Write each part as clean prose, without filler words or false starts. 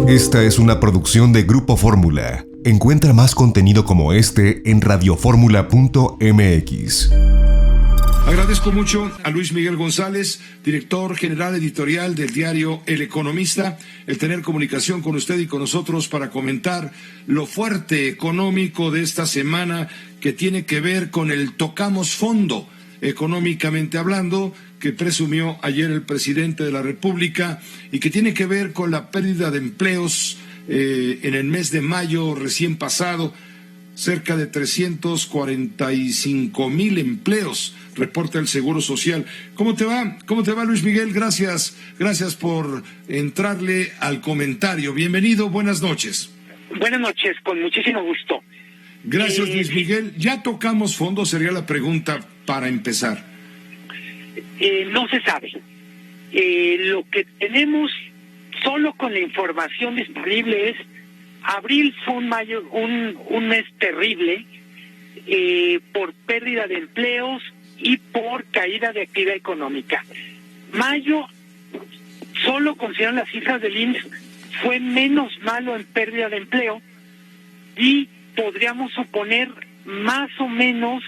Esta es una producción de Grupo Fórmula. Encuentra más contenido como este en radioformula.mx. Agradezco mucho a Luis Miguel González, director general editorial del diario El Economista, el tener comunicación con usted y con nosotros para comentar lo fuerte económico de esta semana que tiene que ver con el tocamos fondo, económicamente hablando, que presumió ayer el presidente de la República y que tiene que ver con la pérdida de empleos en el mes de mayo recién pasado. Cerca de 345,000 empleos, reporta el Seguro Social. ¿Cómo te va? ¿Cómo te va, Luis Miguel? Gracias por entrarle al comentario. Bienvenido, buenas noches. Buenas noches, con muchísimo gusto. Gracias, Luis Miguel. ¿Ya tocamos fondo? Sería la pregunta para empezar. No se sabe. Lo que tenemos solo con la información disponible es abril fue un mes terrible por pérdida de empleos y por caída de actividad económica. Mayo, solo consideran las cifras del INSS, fue menos malo en pérdida de empleo y podríamos suponer más o menos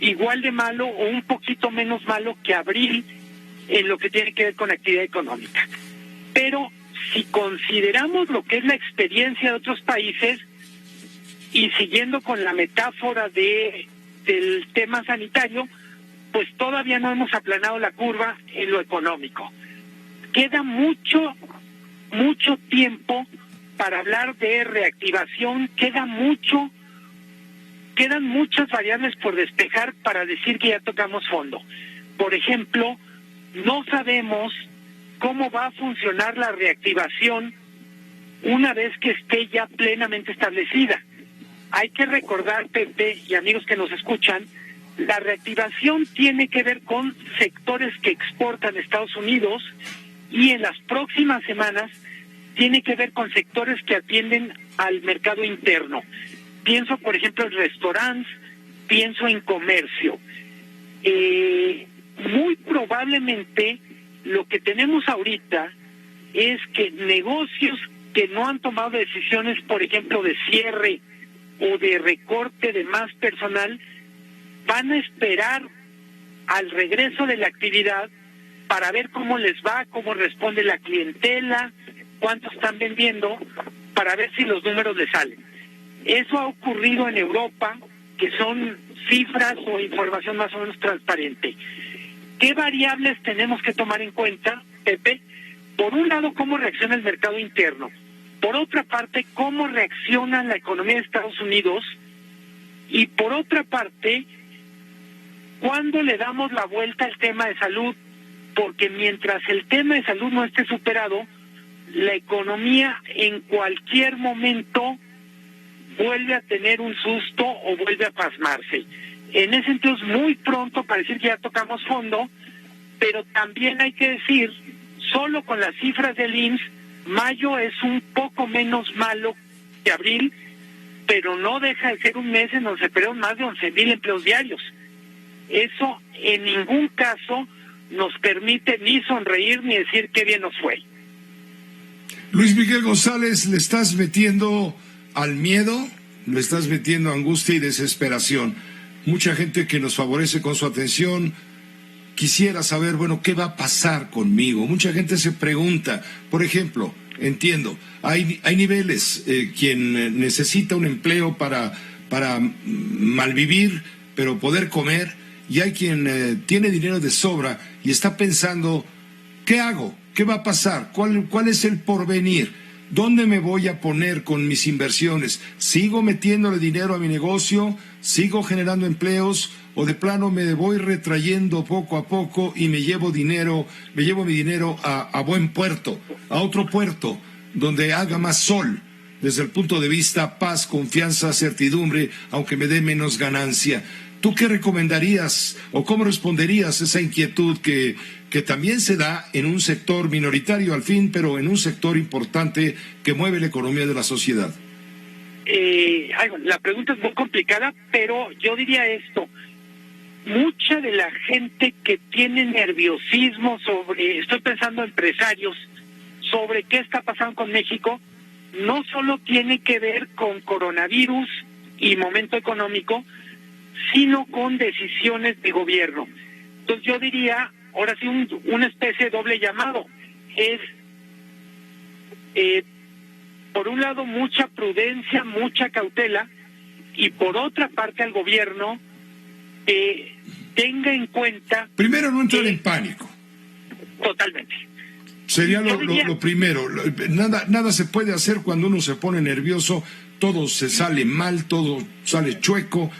igual de malo o un poquito menos malo que abril en lo que tiene que ver con actividad económica. Pero si consideramos lo que es la experiencia de otros países y siguiendo con la metáfora del tema sanitario, pues todavía no hemos aplanado la curva en lo económico. Queda mucho tiempo para hablar de reactivación, quedan muchas variables por despejar para decir que ya tocamos fondo. Por ejemplo, no sabemos cómo va a funcionar la reactivación una vez que esté ya plenamente establecida. Hay que recordar, Pepe y amigos que nos escuchan, la reactivación tiene que ver con sectores que exportan a Estados Unidos y en las próximas semanas tiene que ver con sectores que atienden al mercado interno. Pienso, por ejemplo, en restaurantes, pienso en comercio. Muy probablemente lo que tenemos ahorita es que negocios que no han tomado decisiones, por ejemplo, de cierre o de recorte de más personal, van a esperar al regreso de la actividad para ver cómo les va, cómo responde la clientela, cuánto están vendiendo, para ver si los números les salen. Eso ha ocurrido en Europa, que son cifras o información más o menos transparente. ¿Qué variables tenemos que tomar en cuenta, Pepe? Por un lado, cómo reacciona el mercado interno. Por otra parte, cómo reacciona la economía de Estados Unidos. Y por otra parte, ¿cuándo le damos la vuelta al tema de salud? Porque mientras el tema de salud no esté superado, la economía en cualquier momento vuelve a tener un susto o vuelve a pasmarse. En ese sentido es muy pronto para decir que ya tocamos fondo, pero también hay que decir, solo con las cifras del INSS, mayo es un poco menos malo que abril, pero no deja de ser un mes en donde se perdieron más de 11,000 empleos diarios. Eso en ningún caso nos permite ni sonreír ni decir qué bien nos fue. Luis Miguel González, le estás metiendo al miedo, le estás metiendo a angustia y desesperación. Mucha gente que nos favorece con su atención quisiera saber, bueno, ¿qué va a pasar conmigo? Mucha gente se pregunta, por ejemplo, entiendo, hay niveles, quien necesita un empleo para malvivir, pero poder comer, y hay quien tiene dinero de sobra y está pensando, ¿qué hago? ¿Qué va a pasar? ¿Cuál es el porvenir? ¿Dónde me voy a poner con mis inversiones? ¿Sigo metiéndole dinero a mi negocio? ¿Sigo generando empleos? ¿O de plano me voy retrayendo poco a poco y me llevo mi dinero a buen puerto, a otro puerto, donde haga más sol, desde el punto de vista paz, confianza, certidumbre, aunque me dé menos ganancia? ¿Tú qué recomendarías o cómo responderías a esa inquietud que también se da en un sector minoritario al fin, pero en un sector importante que mueve la economía de la sociedad? La pregunta es muy complicada, pero yo diría esto. Mucha de la gente que tiene nerviosismo estoy pensando empresarios, sobre qué está pasando con México no solo tiene que ver con coronavirus y momento económico, sino con decisiones de gobierno. Entonces yo diría, ahora sí, una especie de doble llamado. Es, por un lado, mucha prudencia, mucha cautela, y por otra parte al gobierno tenga en cuenta... Primero, no entrar en pánico. Totalmente. Sería lo primero. Nada se puede hacer cuando uno se pone nervioso, todo se sale mal, todo sale chueco,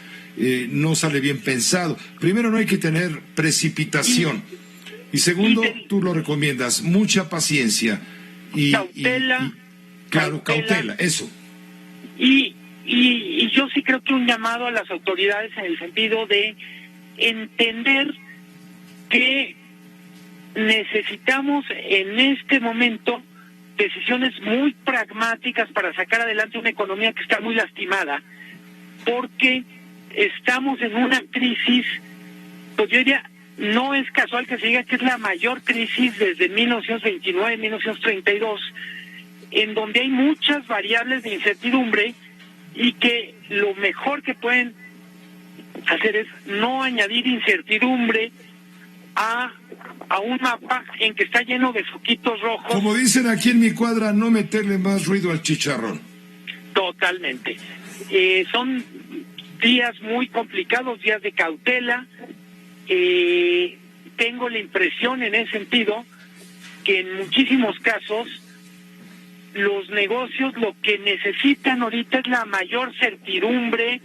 no sale bien pensado. Primero, no hay que tener precipitación. Y segundo, tú lo recomiendas, mucha paciencia. Cautela. Cautela, eso. Y yo sí creo que un llamado a las autoridades en el sentido de entender que necesitamos en este momento decisiones muy pragmáticas para sacar adelante una economía que está muy lastimada, porque estamos en una crisis, pues yo diría, no es casual que se diga que es la mayor crisis desde 1929-1932, en donde hay muchas variables de incertidumbre y que lo mejor que pueden hacer es no añadir incertidumbre a un mapa en que está lleno de foquitos rojos. Como dicen aquí en mi cuadra, no meterle más ruido al chicharrón. Totalmente. Son días muy complicados, días de cautela. Tengo la impresión en ese sentido que en muchísimos casos los negocios lo que necesitan ahorita es la mayor certidumbre,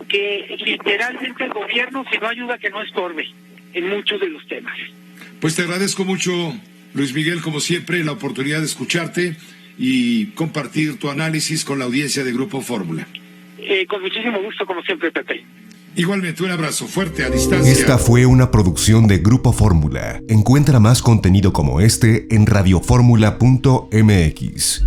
que literalmente el gobierno, si no ayuda, que no estorbe en muchos de los temas. Pues te agradezco mucho, Luis Miguel, como siempre, la oportunidad de escucharte y compartir tu análisis con la audiencia de Grupo Fórmula. Con muchísimo gusto, como siempre, Pepe. Igualmente, un abrazo fuerte a distancia. Esta fue una producción de Grupo Fórmula. Encuentra más contenido como este en radioformula.mx.